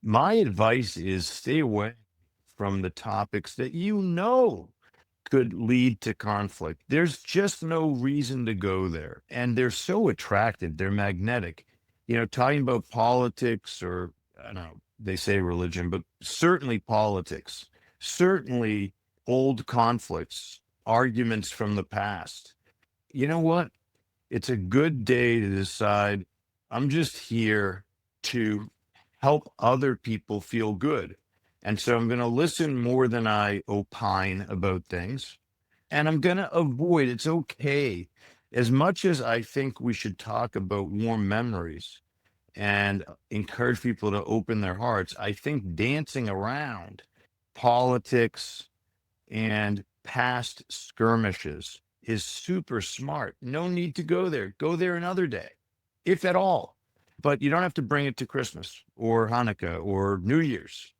My advice is stay away from the topics that could lead to conflict. There's just no reason to go there. And they're so attractive, they're magnetic. Talking about politics or, I don't know, they say religion, but certainly politics, certainly old conflicts, arguments from the past. You know what? It's a good day to decide I'm just here to help other people feel good. And so I'm going to listen more than I opine about things. And I'm going to avoid, it's okay. As much as I think we should talk about warm memories and encourage people to open their hearts, I think dancing around politics and past skirmishes is super smart. No need to go there. Go there another day, if at all. But you don't have to bring it to Christmas or Hanukkah or New Year's.